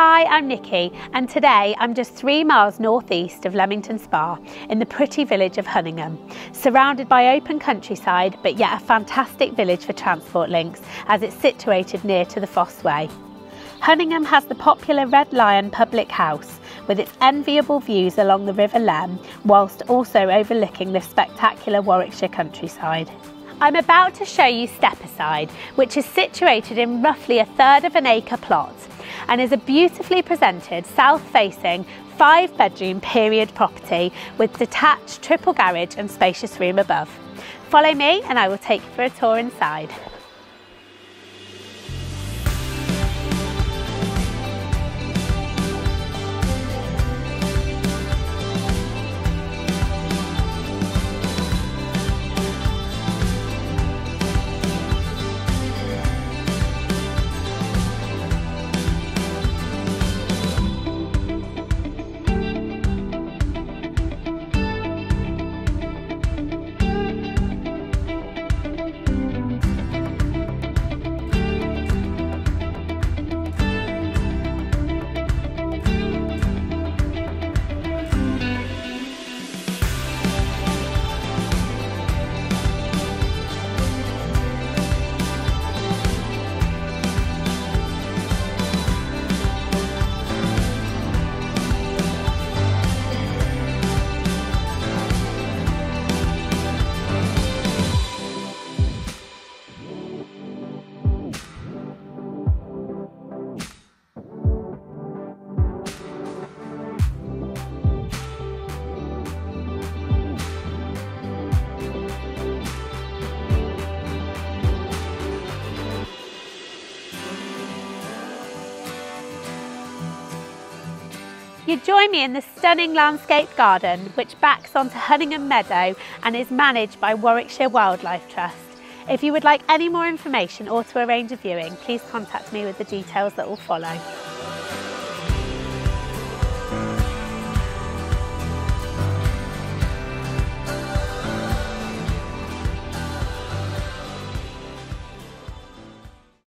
Hi, I'm Nikki, and today I'm just 3 miles northeast of Leamington Spa in the pretty village of Hunningham, surrounded by open countryside but yet a fantastic village for transport links as it's situated near to the Fosse Way. Hunningham has the popular Red Lion public house with its enviable views along the River Lem, whilst also overlooking the spectacular Warwickshire countryside. I'm about to show you Stepaside, which is situated in roughly 1/3 of an acre plot and is a beautifully presented south-facing 5-bedroom period property with detached triple garage and spacious room above. Follow me and I will take you for a tour inside. You join me in the stunning landscaped garden which backs onto Hunningham Meadow and is managed by Warwickshire Wildlife Trust. If you would like any more information or to arrange a viewing, please contact me with the details that will follow.